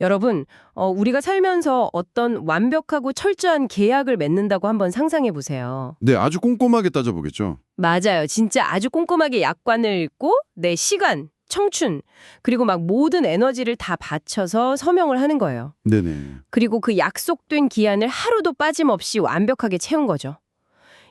여러분, 우리가 살면서 어떤 완벽하고 철저한 계약을 맺는다고 한번 상상해 보세요. 네, 아주 꼼꼼하게 따져보겠죠. 맞아요. 진짜 아주 꼼꼼하게 약관을 읽고 내 시간, 청춘, 그리고 막 모든 에너지를 다 바쳐서 서명을 하는 거예요. 네네. 그리고 그 약속된 기한을 하루도 빠짐없이 완벽하게 채운 거죠.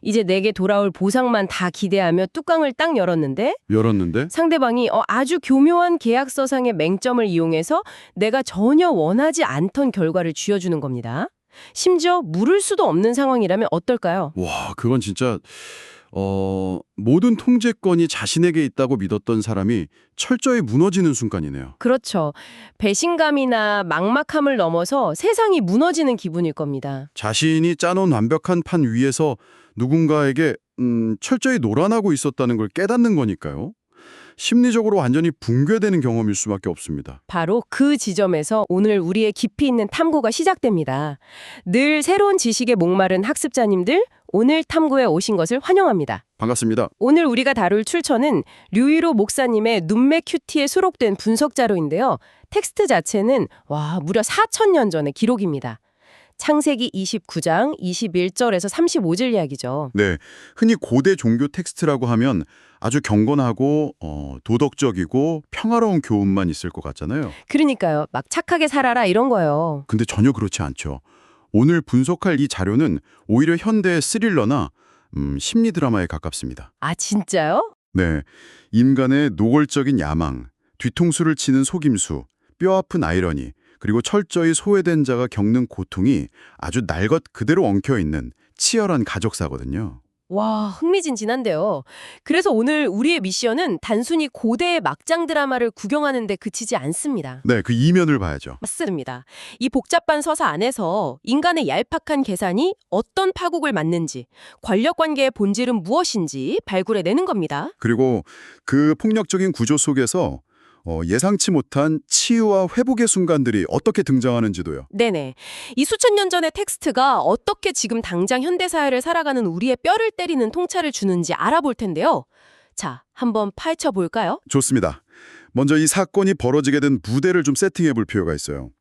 이제 내게 돌아올 보상만 다 기대하며 뚜껑을 딱 열었는데 열었는데? 상대방이 아주 교묘한 계약서상의 맹점을 이용해서 내가 전혀 원하지 않던 결과를 쥐어주는 겁니다. 심지어 물을 수도 없는 상황이라면 어떨까요? 와, 그건 진짜 모든 통제권이 자신에게 있다고 믿었던 사람이 철저히 무너지는 순간이네요. 그렇죠. 배신감이나 막막함을 넘어서 세상이 무너지는 기분일 겁니다. 자신이 짜놓은 완벽한 판 위에서 누군가에게 철저히 놀아나고 있었다는 걸 깨닫는 거니까요. 심리적으로 완전히 붕괴되는 경험일 수밖에 없습니다. 바로 그 지점에서 오늘 우리의 깊이 있는 탐구가 시작됩니다. 늘 새로운 지식에 목마른 학습자님들, 오늘 탐구에 오신 것을 환영합니다. 반갑습니다. 오늘 우리가 다룰 출처는 류일호 목사님의 눈매 큐티에 수록된 분석 자료인데요. 텍스트 자체는 무려 4,000년 전의 기록입니다. 창세기 29장 21절에서 35절 이야기죠. 네, 흔히 고대 종교 텍스트라고 하면 아주 경건하고 도덕적이고 평화로운 교훈만 있을 것 같잖아요. 그러니까요. 막 착하게 살아라 이런 거요. 근데 전혀 그렇지 않죠. 오늘 분석할 이 자료는 오히려 현대의 스릴러나 심리 드라마에 가깝습니다. 아, 진짜요? 네, 인간의 노골적인 야망, 뒤통수를 치는 속임수, 뼈아픈 아이러니, 그리고 철저히 소외된 자가 겪는 고통이 아주 날 것 그대로 엉켜있는 치열한 가족사거든요. 와, 흥미진진한데요. 그래서 오늘 우리의 미션은 단순히 고대의 막장 드라마를 구경하는 데 그치지 않습니다. 네, 그 이면을 봐야죠. 맞습니다. 이 복잡한 서사 안에서 인간의 얄팍한 계산이 어떤 파국을 맞는지, 권력관계의 본질은 무엇인지 발굴해내는 겁니다. 그리고 그 폭력적인 구조 속에서 예상치 못한 치유와 회복의 순간들이 어떻게 등장하는지도요. 네네. 이 수천 년 전의 텍스트가 어떻게 지금 당장 현대사회를 살아가는 우리의 뼈를 때리는 통찰을 주는지 알아볼 텐데요. 자, 한번 파헤쳐 볼까요? 좋습니다. 먼저 이 사건이 벌어지게 된 부대를 좀 세팅해 볼 필요가 있어요.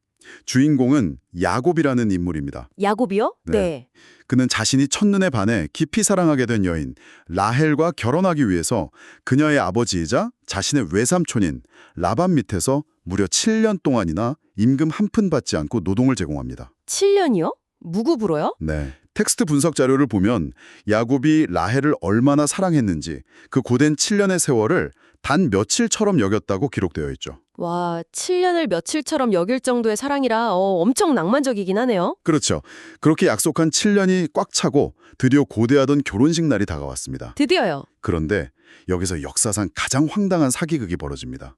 주인공은 야곱이라는 인물입니다. 야곱이요? 네. 그는 자신이 첫눈에 반해 깊이 사랑하게 된 여인 라헬과 결혼하기 위해서 그녀의 아버지이자 자신의 외삼촌인 라반 밑에서 무려 7년 동안이나 임금 한 푼 받지 않고 노동을 제공합니다. 7년이요? 무급으로요? 네. 텍스트 분석 자료를 보면 야곱이 라헬을 얼마나 사랑했는지 그 고된 7년의 세월을 단 며칠처럼 여겼다고 기록되어 있죠. 와, 7년을 며칠처럼 여길 정도의 사랑이라 엄청 낭만적이긴 하네요. 그렇죠. 그렇게 약속한 7년이 꽉 차고 드디어 고대하던 결혼식 날이 다가왔습니다. 드디어요. 그런데 여기서 역사상 가장 황당한 사기극이 벌어집니다.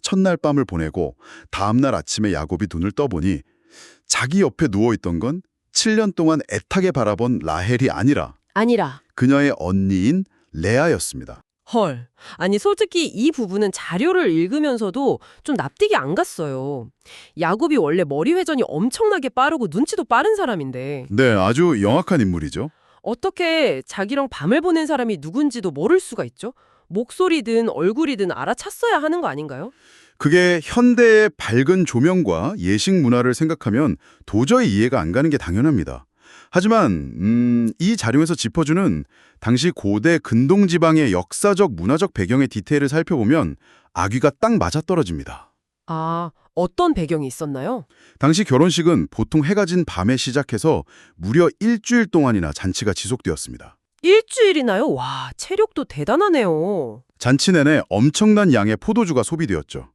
첫날 밤을 보내고 다음날 아침에 야곱이 눈을 떠보니 자기 옆에 누워있던 건 7년 동안 애타게 바라본 라헬이 아니라 그녀의 언니인 레아였습니다. 헐. 아니 솔직히 이 부분은 자료를 읽으면서도 좀 납득이 안 갔어요. 야곱이 원래 머리 회전이 엄청나게 빠르고 눈치도 빠른 사람인데 네, 아주 영악한 인물이죠. 어떻게 자기랑 밤을 보낸 사람이 누군지도 모를 수가 있죠? 목소리든 얼굴이든 알아챘어야 하는 거 아닌가요? 그게 현대의 밝은 조명과 예식 문화를 생각하면 도저히 이해가 안 가는 게 당연합니다. 하지만 이 자료에서 짚어주는 당시 고대 근동지방의 역사적 문화적 배경의 디테일을 살펴보면 아귀가 딱 맞아떨어집니다. 아, 어떤 배경이 있었나요? 당시 결혼식은 보통 해가 진 밤에 시작해서 무려 일주일 동안이나 잔치가 지속되었습니다. 일주일이나요? 와, 체력도 대단하네요. 잔치 내내 엄청난 양의 포도주가 소비되었죠.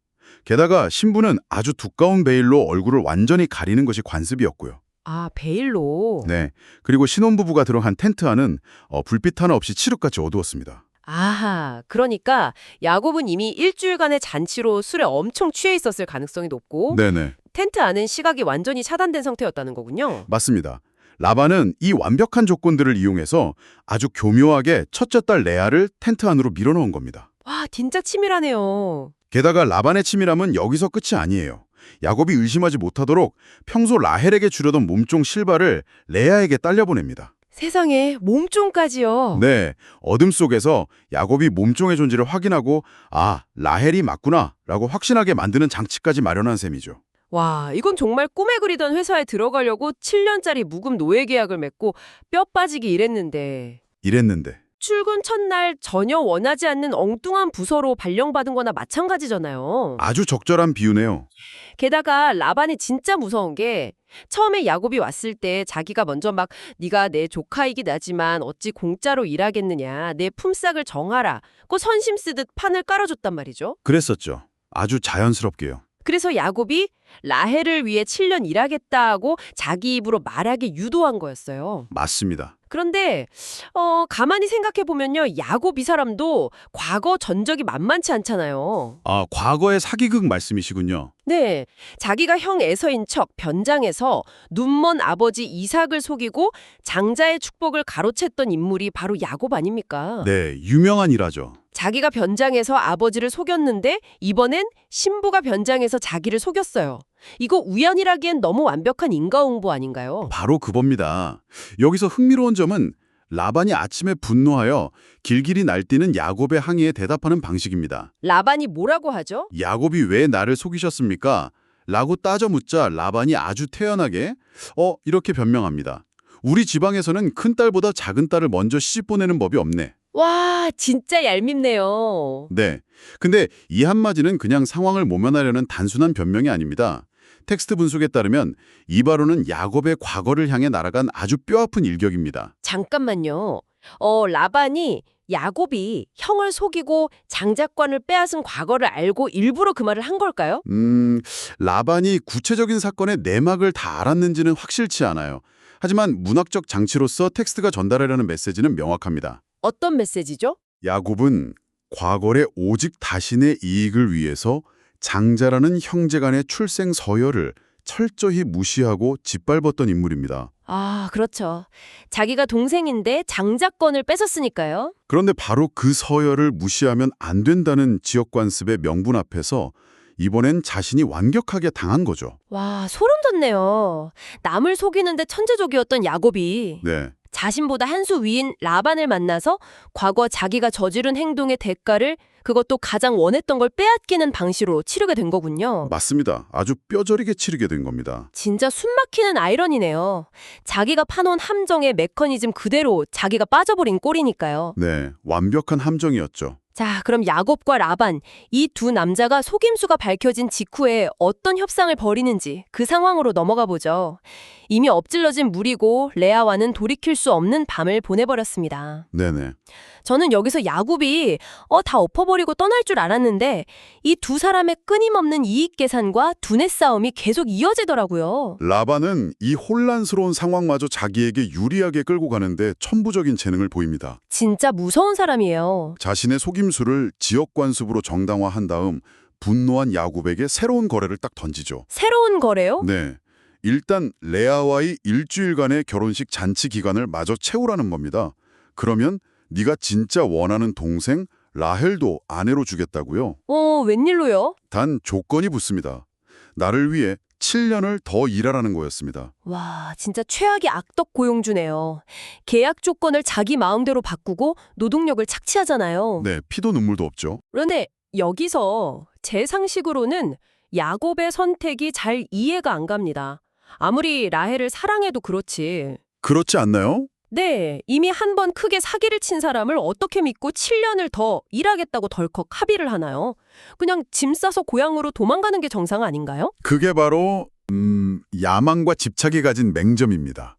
게다가 신부는 아주 두꺼운 베일로 얼굴을 완전히 가리는 것이 관습이었고요. 아, 베일로. 네, 그리고 신혼부부가 들어간 텐트 안은 불빛 하나 없이 칠흑같이 어두웠습니다. 아하, 그러니까 야곱은 이미 일주일간의 잔치로 술에 엄청 취해 있었을 가능성이 높고 네네, 텐트 안은 시각이 완전히 차단된 상태였다는 거군요. 맞습니다. 라반은 이 완벽한 조건들을 이용해서 아주 교묘하게 첫째 딸 레아를 텐트 안으로 밀어넣은 겁니다. 와, 진짜 치밀하네요. 게다가 라반의 치밀함은 여기서 끝이 아니에요. 야곱이 의심하지 못하도록 평소 라헬에게 주려던 몸종 실바를 레아에게 딸려보냅니다. 세상에, 몸종까지요. 네, 어둠 속에서 야곱이 몸종의 존재를 확인하고 아, 라헬이 맞구나 라고 확신하게 만드는 장치까지 마련한 셈이죠. 와, 이건 정말 꿈에 그리던 회사에 들어가려고 7년짜리 무급 노예 계약을 맺고 뼈 빠지게 일했는데 이랬는데. 출근 첫날 전혀 원하지 않는 엉뚱한 부서로 발령받은 거나 마찬가지잖아요. 아주 적절한 비유네요. 게다가 라반이 진짜 무서운 게 처음에 야곱이 왔을 때 자기가 먼저 막 네가 내 조카이긴 하지만 어찌 공짜로 일하겠느냐. 내 품삯을 정하라. 고 선심 쓰듯 판을 깔아줬단 말이죠. 그랬었죠. 아주 자연스럽게요. 그래서 야곱이 라헬을 위해 7년 일하겠다고 자기 입으로 말하게 유도한 거였어요. 맞습니다. 그런데 가만히 생각해보면요. 야곱 이 사람도 과거 전적이 만만치 않잖아요. 아, 과거의 사기극 말씀이시군요. 네, 자기가 형 에서인 척 변장해서 눈먼 아버지 이삭을 속이고 장자의 축복을 가로챘던 인물이 바로 야곱 아닙니까? 네, 유명한 일화죠. 자기가 변장해서 아버지를 속였는데 이번엔 신부가 변장해서 자기를 속였어요. 이거 우연이라기엔 너무 완벽한 인과응보 아닌가요? 바로 그겁니다. 여기서 흥미로운 점은 라반이 아침에 분노하여 길길이 날뛰는 야곱의 항의에 대답하는 방식입니다. 라반이 뭐라고 하죠? 야곱이 왜 나를 속이셨습니까? 라고 따져 묻자 라반이 아주 태연하게 이렇게 변명합니다. 우리 지방에서는 큰딸보다 작은 딸을 먼저 시집 보내는 법이 없네. 와, 진짜 얄밉네요. 네. 근데 이 한마디는 그냥 상황을 모면하려는 단순한 변명이 아닙니다. 텍스트 분석에 따르면 이 발언은 야곱의 과거를 향해 날아간 아주 뼈아픈 일격입니다. 잠깐만요. 라반이 야곱이 형을 속이고 장자권을 빼앗은 과거를 알고 일부러 그 말을 한 걸까요? 라반이 구체적인 사건의 내막을 다 알았는지는 확실치 않아요. 하지만 문학적 장치로서 텍스트가 전달하려는 메시지는 명확합니다. 어떤 메시지죠? 야곱은 과거에 오직 자신의 이익을 위해서 장자라는 형제 간의 출생 서열을 철저히 무시하고 짓밟았던 인물입니다. 아, 그렇죠. 자기가 동생인데 장자권을 뺏었으니까요. 그런데 바로 그 서열을 무시하면 안 된다는 지역관습의 명분 앞에서 이번엔 자신이 완벽하게 당한 거죠. 와, 소름 돋네요. 남을 속이는데 천재적이었던 야곱이 네, 자신보다 한 수 위인 라반을 만나서 과거 자기가 저지른 행동의 대가를 그것도 가장 원했던 걸 빼앗기는 방식으로 치르게 된 거군요. 맞습니다. 아주 뼈저리게 치르게 된 겁니다. 진짜 숨막히는 아이러니네요. 자기가 파놓은 함정의 메커니즘 그대로 자기가 빠져버린 꼴이니까요. 네, 완벽한 함정이었죠. 자, 그럼 야곱과 라반, 이 두 남자가 속임수가 밝혀진 직후에 어떤 협상을 벌이는지 그 상황으로 넘어가 보죠. 이미 엎질러진 물이고 레아와는 돌이킬 수 없는 밤을 보내버렸습니다. 네네. 저는 여기서 야곱이 다 엎어버리고 떠날 줄 알았는데 이 두 사람의 끊임없는 이익 계산과 두뇌 싸움이 계속 이어지더라고요. 라반은 이 혼란스러운 상황마저 자기에게 유리하게 끌고 가는데 천부적인 재능을 보입니다. 진짜 무서운 사람이에요. 자신의 속임수를 지역관습으로 정당화한 다음 분노한 야곱에게 새로운 거래를 딱 던지죠. 새로운 거래요? 네. 일단 레아와의 일주일간의 결혼식 잔치 기간을 마저 채우라는 겁니다. 그러면 네가 진짜 원하는 동생 라헬도 아내로 주겠다고요. 웬일로요? 단 조건이 붙습니다. 나를 위해 7년을 더 일하라는 거였습니다. 와, 진짜 최악의 악덕 고용주네요. 계약 조건을 자기 마음대로 바꾸고 노동력을 착취하잖아요. 네, 피도 눈물도 없죠. 그런데 여기서 제 상식으로는 야곱의 선택이 잘 이해가 안 갑니다. 아무리 라헬을 사랑해도 그렇지. 그렇지 않나요? 네, 이미 한 번 크게 사기를 친 사람을 어떻게 믿고 7년을 더 일하겠다고 덜컥 합의를 하나요? 그냥 짐 싸서 고향으로 도망가는 게 정상 아닌가요? 그게 바로 야망과 집착이 가진 맹점입니다.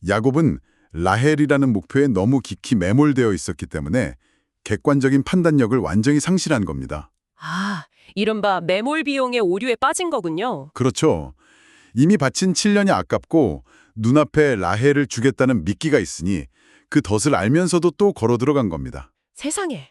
야곱은 라헬이라는 목표에 너무 깊이 매몰되어 있었기 때문에 객관적인 판단력을 완전히 상실한 겁니다. 아, 이른바 매몰 비용의 오류에 빠진 거군요. 그렇죠. 이미 바친 7년이 아깝고 눈앞에 라헬을 주겠다는 미끼가 있으니 그 덫을 알면서도 또 걸어 들어간 겁니다. 세상에.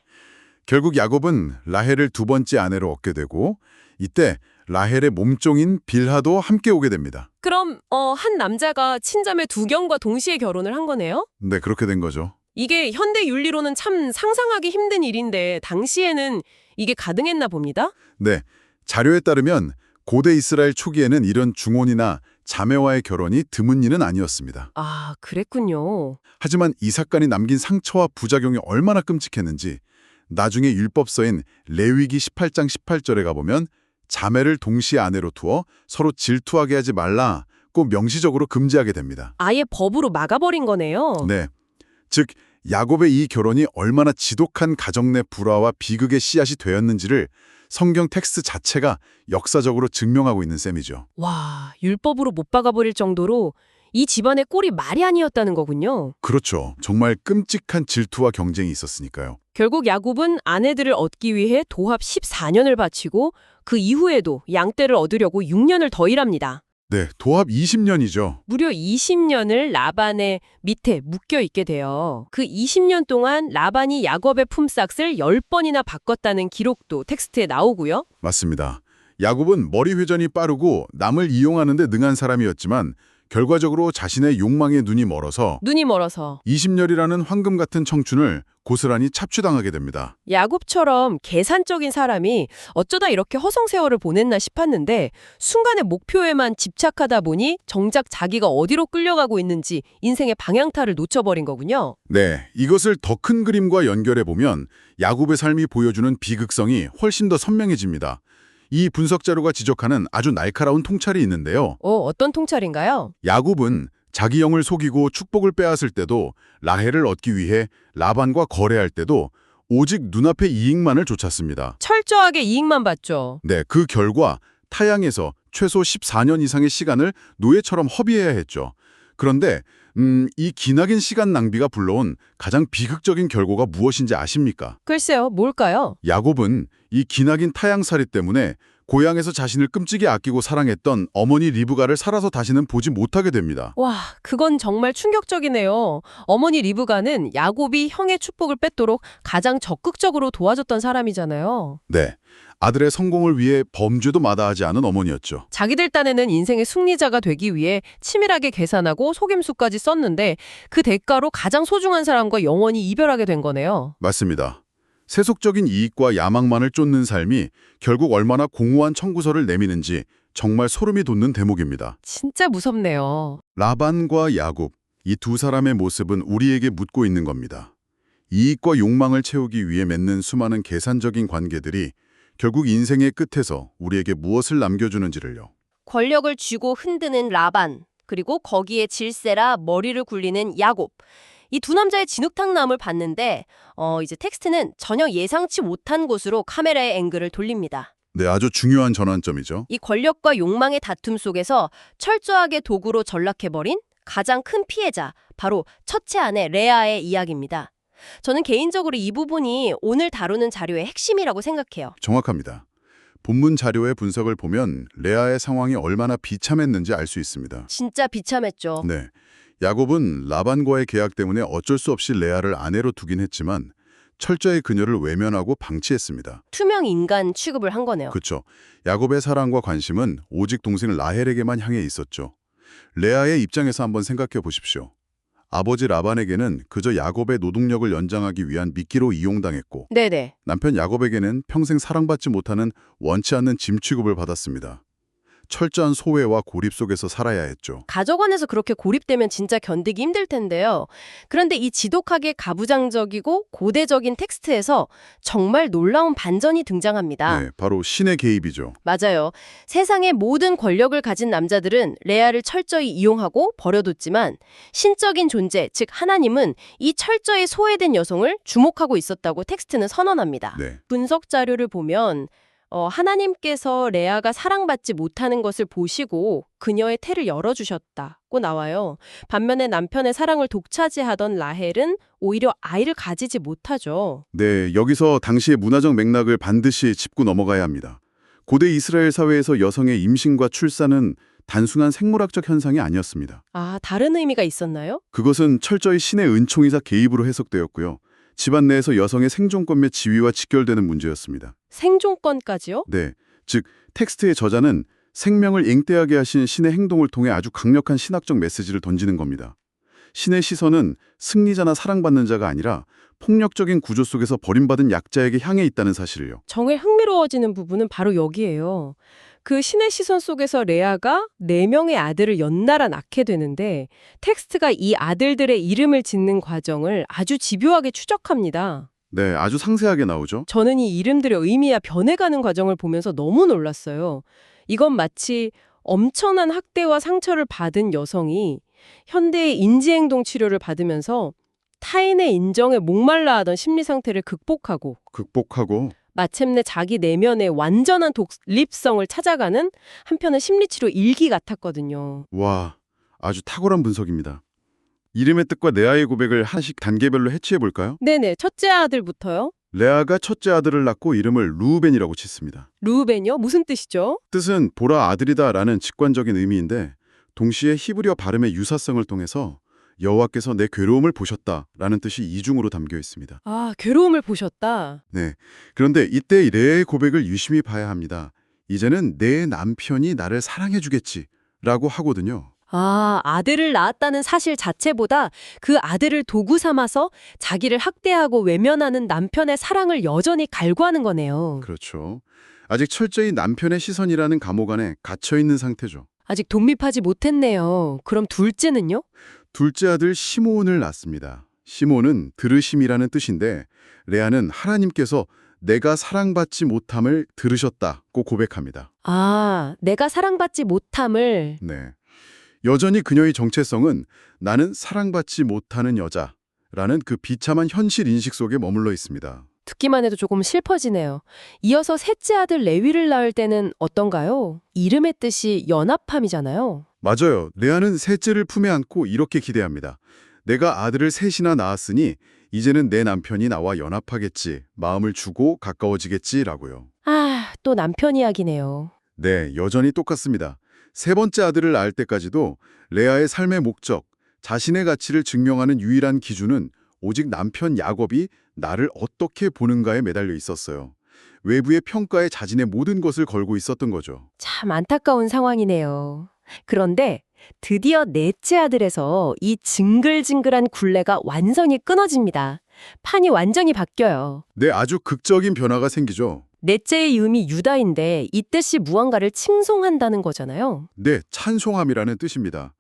결국 야곱은 라헬을 두 번째 아내로 얻게 되고 이때 라헬의 몸종인 빌하도 함께 오게 됩니다. 그럼 한 남자가 친자매 두 경과 동시에 결혼을 한 거네요? 네, 그렇게 된 거죠. 이게 현대 윤리로는 참 상상하기 힘든 일인데 당시에는 이게 가능했나 봅니다? 네, 자료에 따르면 고대 이스라엘 초기에는 이런 중혼이나 자매와의 결혼이 드문 일은 아니었습니다. 아, 그랬군요. 하지만 이 사건이 남긴 상처와 부작용이 얼마나 끔찍했는지 나중에 율법서인 레위기 18장 18절에 가보면 자매를 동시에 아내로 두어 서로 질투하게 하지 말라고 명시적으로 금지하게 됩니다. 아예 법으로 막아버린 거네요. 네, 즉 야곱의 이 결혼이 얼마나 지독한 가정 내 불화와 비극의 씨앗이 되었는지를 성경 텍스트 자체가 역사적으로 증명하고 있는 셈이죠. 와, 율법으로 못 박아버릴 정도로 이 집안의 꼴이 말이 아니었다는 거군요. 그렇죠. 정말 끔찍한 질투와 경쟁이 있었으니까요. 결국 야곱은 아내들을 얻기 위해 도합 14년을 바치고 그 이후에도 양떼를 얻으려고 6년을 더 일합니다. 네, 도합 20년이죠. 무려 20년을 라반의 밑에 묶여 있게 돼요. 그 20년 동안 라반이 야곱의 품삯을 10번이나 바꿨다는 기록도 텍스트에 나오고요. 맞습니다. 야곱은 머리 회전이 빠르고 남을 이용하는 데 능한 사람이었지만 결과적으로 자신의 욕망에 눈이 멀어서 20년이라는 황금 같은 청춘을 고스란히 착취당하게 됩니다. 야곱처럼 계산적인 사람이 어쩌다 이렇게 허송세월을 보냈나 싶었는데 순간의 목표에만 집착하다 보니 정작 자기가 어디로 끌려가고 있는지 인생의 방향타를 놓쳐버린 거군요. 네, 이것을 더 큰 그림과 연결해 보면 야곱의 삶이 보여주는 비극성이 훨씬 더 선명해집니다. 이 분석 자료가 지적하는 아주 날카로운 통찰이 있는데요. 어떤 통찰인가요? 야곱은 자기 영을 속이고 축복을 빼앗을 때도 라헬을 얻기 위해 라반과 거래할 때도 오직 눈앞의 이익만을 쫓았습니다. 철저하게 이익만 봤죠. 네, 그 결과 타향에서 최소 14년 이상의 시간을 노예처럼 허비해야 했죠. 그런데 이 기나긴 시간 낭비가 불러온 가장 비극적인 결과가 무엇인지 아십니까? 글쎄요, 뭘까요? 야곱은 이 기나긴 타향살이 때문에 고향에서 자신을 끔찍이 아끼고 사랑했던 어머니 리브가를 살아서 다시는 보지 못하게 됩니다. 와, 그건 정말 충격적이네요. 어머니 리브가는 야곱이 형의 축복을 뺏도록 가장 적극적으로 도와줬던 사람이잖아요. 네, 아들의 성공을 위해 범죄도 마다하지 않은 어머니였죠. 자기들 딴에는 인생의 승리자가 되기 위해 치밀하게 계산하고 속임수까지 썼는데 그 대가로 가장 소중한 사람과 영원히 이별하게 된 거네요. 맞습니다. 세속적인 이익과 야망만을 쫓는 삶이 결국 얼마나 공허한 청구서를 내미는지 정말 소름이 돋는 대목입니다. 진짜 무섭네요. 라반과 야곱, 이 두 사람의 모습은 우리에게 묻고 있는 겁니다. 이익과 욕망을 채우기 위해 맺는 수많은 계산적인 관계들이 결국 인생의 끝에서 우리에게 무엇을 남겨주는지를요. 권력을 쥐고 흔드는 라반, 그리고 거기에 질세라 머리를 굴리는 야곱. 이 두 남자의 진흙탕남을 봤는데 이제 텍스트는 전혀 예상치 못한 곳으로 카메라의 앵글을 돌립니다. 네, 아주 중요한 전환점이죠. 이 권력과 욕망의 다툼 속에서 철저하게 도구로 전락해버린 가장 큰 피해자, 바로 첫째 아내 레아의 이야기입니다. 저는 개인적으로 이 부분이 오늘 다루는 자료의 핵심이라고 생각해요. 정확합니다. 본문 자료의 분석을 보면 레아의 상황이 얼마나 비참했는지 알 수 있습니다. 진짜 비참했죠. 네, 야곱은 라반과의 계약 때문에 어쩔 수 없이 레아를 아내로 두긴 했지만 철저히 그녀를 외면하고 방치했습니다. 투명 인간 취급을 한 거네요. 그렇죠. 야곱의 사랑과 관심은 오직 동생 라헬에게만 향해 있었죠. 레아의 입장에서 한번 생각해 보십시오. 아버지 라반에게는 그저 야곱의 노동력을 연장하기 위한 미끼로 이용당했고 네네. 남편 야곱에게는 평생 사랑받지 못하는 원치 않는 짐 취급을 받았습니다. 철저한 소외와 고립 속에서 살아야 했죠. 가족 안에서 그렇게 고립되면 진짜 견디기 힘들 텐데요. 그런데 이 지독하게 가부장적이고 고대적인 텍스트에서 정말 놀라운 반전이 등장합니다. 네, 바로 신의 개입이죠. 맞아요. 세상의 모든 권력을 가진 남자들은 레아를 철저히 이용하고 버려뒀지만 신적인 존재, 즉 하나님은 이 철저히 소외된 여성을 주목하고 있었다고 텍스트는 선언합니다. 네. 분석 자료를 보면 하나님께서 레아가 사랑받지 못하는 것을 보시고 그녀의 태를 열어주셨다고 나와요. 반면에 남편의 사랑을 독차지하던 라헬은 오히려 아이를 가지지 못하죠. 네, 여기서 당시의 문화적 맥락을 반드시 짚고 넘어가야 합니다. 고대 이스라엘 사회에서 여성의 임신과 출산은 단순한 생물학적 현상이 아니었습니다. 아, 다른 의미가 있었나요? 그것은 철저히 신의 은총이자 개입으로 해석되었고요. 집안 내에서 여성의 생존권 및 지위와 직결되는 문제였습니다. 생존권까지요? 네, 즉 텍스트의 저자는 생명을 잉태하게 하신 신의 행동을 통해 아주 강력한 신학적 메시지를 던지는 겁니다. 신의 시선은 승리자나 사랑받는 자가 아니라 폭력적인 구조 속에서 버림받은 약자에게 향해 있다는 사실을요. 정말 흥미로워지는 부분은 바로 여기예요. 그 신의 시선 속에서 레아가 4명의 아들을 연달아 낳게 되는데 텍스트가 이 아들들의 이름을 짓는 과정을 아주 집요하게 추적합니다. 네, 아주 상세하게 나오죠. 저는 이 이름들의 의미와 변해가는 과정을 보면서 너무 놀랐어요. 이건 마치 엄청난 학대와 상처를 받은 여성이 현대의 인지행동 치료를 받으면서 타인의 인정에 목말라 하던 심리 상태를 극복하고 마침내 자기 내면의 완전한 독립성을 찾아가는 한편의 심리치료 일기 같았거든요. 와, 아주 탁월한 분석입니다. 이름의 뜻과 레아의 고백을 하나씩 단계별로 해치해 볼까요? 네네, 첫째 아들부터요. 레아가 첫째 아들을 낳고 이름을 루벤이라고 짓습니다. 루벤이요? 무슨 뜻이죠? 뜻은 보라 아들이다라는 직관적인 의미인데 동시에 히브리어 발음의 유사성을 통해서 여호와께서 내 괴로움을 보셨다라는 뜻이 이중으로 담겨 있습니다. 아, 괴로움을 보셨다. 네. 그런데 이때 레아의 고백을 유심히 봐야 합니다. 이제는 내 남편이 나를 사랑해 주겠지라고 하거든요. 아, 아들을 낳았다는 사실 자체보다 그 아들을 도구 삼아서 자기를 학대하고 외면하는 남편의 사랑을 여전히 갈구하는 거네요. 그렇죠. 아직 철저히 남편의 시선이라는 감옥 안에 갇혀 있는 상태죠. 아직 독립하지 못했네요. 그럼 둘째는요? 둘째 아들 시몬을 낳습니다. 시몬은 들으심이라는 뜻인데 레아는 하나님께서 내가 사랑받지 못함을 들으셨다고 고백합니다. 아, 내가 사랑받지 못함을. 네. 여전히 그녀의 정체성은 나는 사랑받지 못하는 여자라는 그 비참한 현실 인식 속에 머물러 있습니다. 듣기만 해도 조금 슬퍼지네요. 이어서 셋째 아들 레위를 낳을 때는 어떤가요? 이름의 뜻이 연합함이잖아요. 맞아요. 레아는 셋째를 품에 안고 이렇게 기대합니다. 내가 아들을 셋이나 낳았으니 이제는 내 남편이 나와 연합하겠지, 마음을 주고 가까워지겠지라고요. 아, 또 남편 이야기네요. 네, 여전히 똑같습니다. 세 번째 아들을 낳을 때까지도 레아의 삶의 목적, 자신의 가치를 증명하는 유일한 기준은 오직 남편 야곱이 나를 어떻게 보는가에 매달려 있었어요. 외부의 평가에 자신의 모든 것을 걸고 있었던 거죠. 참 안타까운 상황이네요. 그런데 드디어 넷째 아들에서 이 징글징글한 굴레가 완전히 끊어집니다. 판이 완전히 바뀌어요. 네, 아주 극적인 변화가 생기죠. 넷째의 이름이 유다인데 이 뜻이 무언가를 칭송한다는 거잖아요. 네, 찬송함이라는 뜻입니다.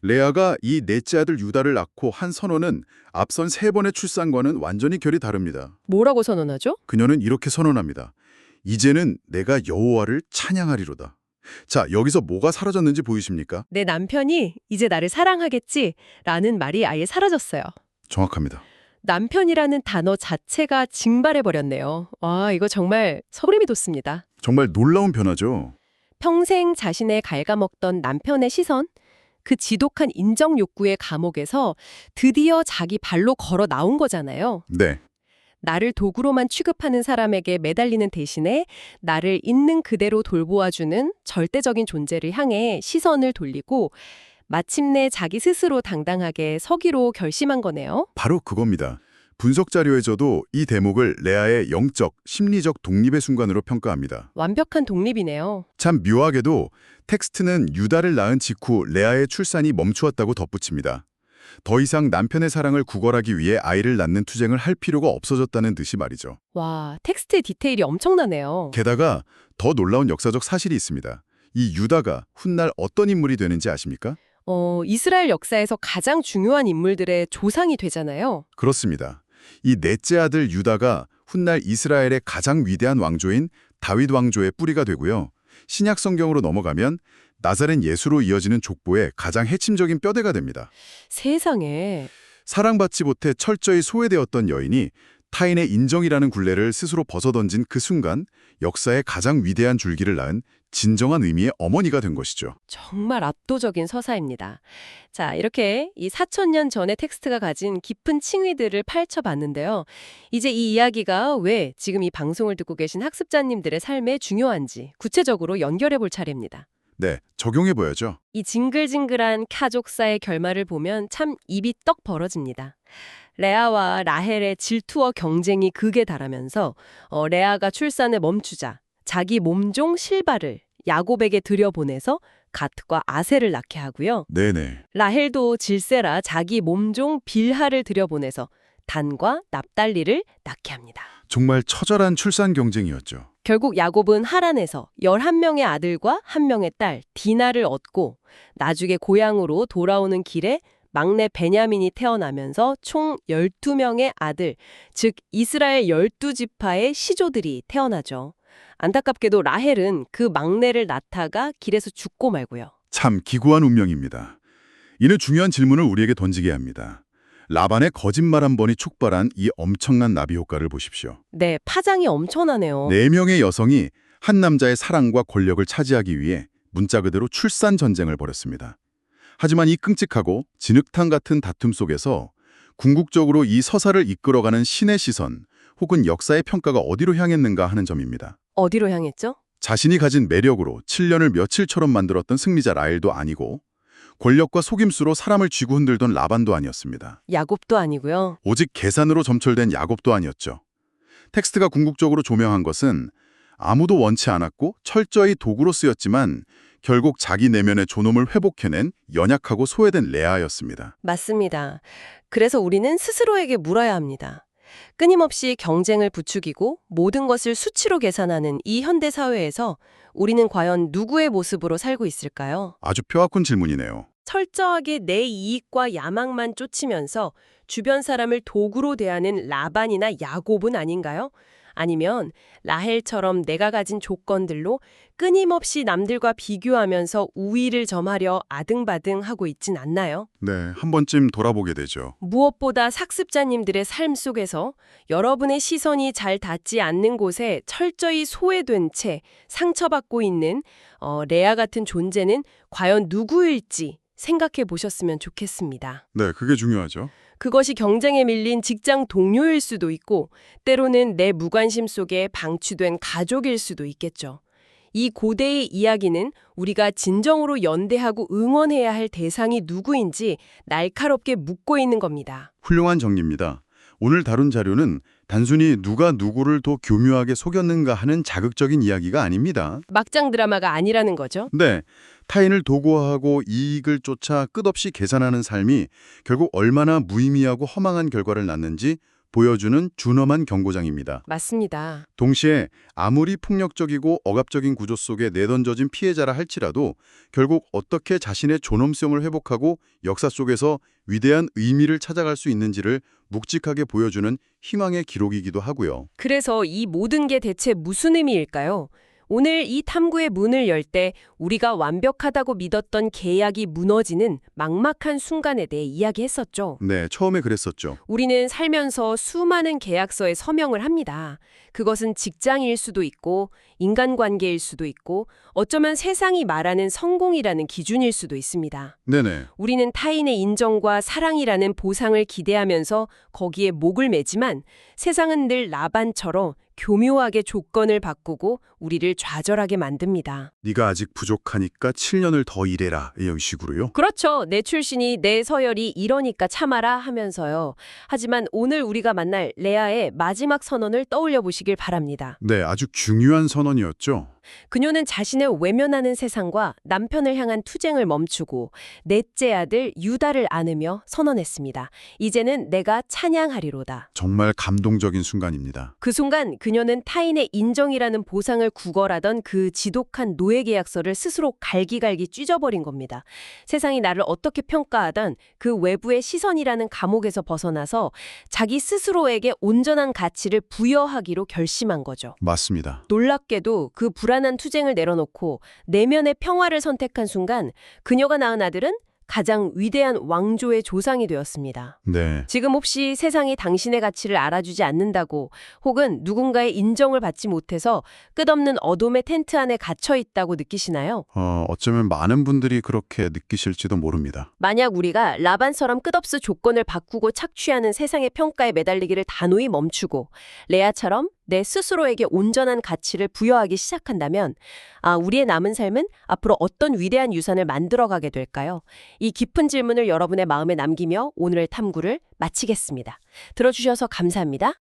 레아가 이 넷째 아들 유다를 낳고 한 선언은 앞선 세 번의 출산과는 완전히 결이 다릅니다. 뭐라고 선언하죠? 그녀는 이렇게 선언합니다. 이제는 내가 여호와를 찬양하리로다. 자, 여기서 뭐가 사라졌는지 보이십니까? 내 남편이 이제 나를 사랑하겠지? 라는 말이 아예 사라졌어요. 정확합니다. 남편이라는 단어 자체가 징발해버렸네요. 와, 이거 정말 소름이 돋습니다. 정말 놀라운 변화죠. 평생 자신을 갉아먹던 남편의 시선, 그 지독한 인정 욕구의 감옥에서 드디어 자기 발로 걸어 나온 거잖아요. 네, 나를 도구로만 취급하는 사람에게 매달리는 대신에 나를 있는 그대로 돌보아주는 절대적인 존재를 향해 시선을 돌리고 마침내 자기 스스로 당당하게 서기로 결심한 거네요. 바로 그겁니다. 분석 자료에서도 이 대목을 레아의 영적, 심리적 독립의 순간으로 평가합니다. 완벽한 독립이네요. 참 묘하게도 텍스트는 유다를 낳은 직후 레아의 출산이 멈추었다고 덧붙입니다. 더 이상 남편의 사랑을 구걸하기 위해 아이를 낳는 투쟁을 할 필요가 없어졌다는 듯이 말이죠. 와, 텍스트 디테일이 엄청나네요. 게다가 더 놀라운 역사적 사실이 있습니다. 이 유다가 훗날 어떤 인물이 되는지 아십니까? 이스라엘 역사에서 가장 중요한 인물들의 조상이 되잖아요. 그렇습니다. 이 넷째 아들 유다가 훗날 이스라엘의 가장 위대한 왕조인 다윗 왕조의 뿌리가 되고요. 신약 성경으로 넘어가면 나사렛 예수로 이어지는 족보의 가장 핵심적인 뼈대가 됩니다. 세상에. 사랑받지 못해 철저히 소외되었던 여인이 타인의 인정이라는 굴레를 스스로 벗어던진 그 순간 역사의 가장 위대한 줄기를 낳은 진정한 의미의 어머니가 된 것이죠. 정말 압도적인 서사입니다. 자, 이렇게 이 4,000년 전의 텍스트가 가진 깊은 칭의들을 파헤쳐봤는데요. 이제 이 이야기가 왜 지금 이 방송을 듣고 계신 학습자님들의 삶에 중요한지 구체적으로 연결해볼 차례입니다. 네, 적용해봐야죠. 이 징글징글한 가족사의 결말을 보면 참 입이 떡 벌어집니다. 레아와 라헬의 질투와 경쟁이 극에 달하면서 레아가 출산을 멈추자 자기 몸종 실바를 야곱에게 들여보내서 갓과 아셀을 낳게 하고요. 네네. 라헬도 질세라 자기 몸종 빌하를 들여보내서 단과 납달리를 낳게 합니다. 정말 처절한 출산 경쟁이었죠. 결국 야곱은 하란에서 11명의 아들과 1명의 딸 디나를 얻고 나중에 고향으로 돌아오는 길에 막내 베냐민이 태어나면서 총 12명의 아들, 즉 이스라엘 12지파의 시조들이 태어나죠. 안타깝게도 라헬은 그 막내를 낳다가 길에서 죽고 말고요. 참 기구한 운명입니다. 이는 중요한 질문을 우리에게 던지게 합니다. 라반의 거짓말 한 번이 촉발한 이 엄청난 나비 효과를 보십시오. 네, 파장이 엄청나네요. 4명의 여성이 한 남자의 사랑과 권력을 차지하기 위해 문자 그대로 출산 전쟁을 벌였습니다. 하지만 이 끔찍하고 진흙탕 같은 다툼 속에서 궁극적으로 이 서사를 이끌어가는 신의 시선 혹은 역사의 평가가 어디로 향했는가 하는 점입니다. 어디로 향했죠? 자신이 가진 매력으로 7년을 며칠처럼 만들었던 승리자 라헬도 아니고 권력과 속임수로 사람을 쥐고 흔들던 라반도 아니었습니다. 야곱도 아니고요. 오직 계산으로 점철된 야곱도 아니었죠. 텍스트가 궁극적으로 조명한 것은 아무도 원치 않았고 철저히 도구로 쓰였지만 결국 자기 내면의 존엄을 회복해낸 연약하고 소외된 레아였습니다. 맞습니다. 그래서 우리는 스스로에게 물어야 합니다. 끊임없이 경쟁을 부추기고 모든 것을 수치로 계산하는 이 현대 사회에서 우리는 과연 누구의 모습으로 살고 있을까요? 아주 뼈아픈 질문이네요. 철저하게 내 이익과 야망만 쫓으면서 주변 사람을 도구로 대하는 라반이나 야곱은 아닌가요? 아니면 라헬처럼 내가 가진 조건들로 끊임없이 남들과 비교하면서 우위를 점하려 아등바등하고 있진 않나요? 네, 한 번쯤 돌아보게 되죠. 무엇보다 학습자님들의 삶 속에서 여러분의 시선이 잘 닿지 않는 곳에 철저히 소외된 채 상처받고 있는 레아 같은 존재는 과연 누구일지 생각해 보셨으면 좋겠습니다. 네, 그게 중요하죠. 그것이 경쟁에 밀린 직장 동료일 수도 있고 때로는 내 무관심 속에 방치된 가족일 수도 있겠죠. 이 고대의 이야기는 우리가 진정으로 연대하고 응원해야 할 대상이 누구인지 날카롭게 묻고 있는 겁니다. 훌륭한 정리입니다. 오늘 다룬 자료는 단순히 누가 누구를 더 교묘하게 속였는가 하는 자극적인 이야기가 아닙니다. 막장 드라마가 아니라는 거죠. 네, 타인을 도구화하고 이익을 쫓아 끝없이 계산하는 삶이 결국 얼마나 무의미하고 허망한 결과를 낳는지 보여주는 준엄한 경고장입니다. 맞습니다. 동시에 아무리 폭력적이고 억압적인 구조 속에 내던져진 피해자라 할지라도 결국 어떻게 자신의 존엄성을 회복하고 역사 속에서 위대한 의미를 찾아갈 수 있는지를 묵직하게 보여주는 희망의 기록이기도 하고요. 그래서 이 모든 게 대체 무슨 의미일까요? 오늘 이 탐구의 문을 열 때 우리가 완벽하다고 믿었던 계약이 무너지는 막막한 순간에 대해 이야기했었죠. 네, 처음에 그랬었죠. 우리는 살면서 수많은 계약서에 서명을 합니다. 그것은 직장일 수도 있고 인간관계일 수도 있고 어쩌면 세상이 말하는 성공이라는 기준일 수도 있습니다. 네네. 우리는 타인의 인정과 사랑이라는 보상을 기대하면서 거기에 목을 매지만 세상은 늘 라반처럼 교묘하게 조건을 바꾸고 우리를 좌절하게 만듭니다. 네가 아직 부족하니까 7년을 더 일해라 이런 식으로요. 그렇죠. 내 출신이 내 서열이 이러니까 참아라 하면서요. 하지만 오늘 우리가 만날 레아의 마지막 선언을 떠올려 보시길 바랍니다. 네, 아주 중요한 선언이었죠. 그녀는 자신을 외면하는 세상과 남편을 향한 투쟁을 멈추고 넷째 아들 유다를 안으며 선언했습니다. 이제는 내가 찬양하리로다. 정말 감동적인 순간입니다. 그 순간 그녀는 타인의 인정이라는 보상을 구걸하던 그 지독한 노예 계약서를 스스로 갈기갈기 찢어버린 겁니다. 세상이 나를 어떻게 평가하던 그 외부의 시선이라는 감옥에서 벗어나서 자기 스스로에게 온전한 가치를 부여하기로 결심한 거죠. 맞습니다. 놀랍게도 그 불안한 투쟁을 내려놓고 내면의 평화를 선택한 순간 그녀가 낳은 아들은 가장 위대한 왕조의 조상이 되었습니다. 네. 지금 혹시 세상이 당신의 가치를 알아주지 않는다고 혹은 누군가의 인정을 받지 못해서 끝없는 어둠의 텐트 안에 갇혀 있다고 느끼시나요? 어쩌면 많은 분들이 그렇게 느끼실지도 모릅니다. 만약 우리가 라반처럼 끝없이 조건을 바꾸고 착취하는 세상의 평가에 매달리기를 단호히 멈추고 레아처럼 내 스스로에게 온전한 가치를 부여하기 시작한다면 우리의 남은 삶은 앞으로 어떤 위대한 유산을 만들어가게 될까요? 이 깊은 질문을 여러분의 마음에 남기며 오늘의 탐구를 마치겠습니다. 들어주셔서 감사합니다.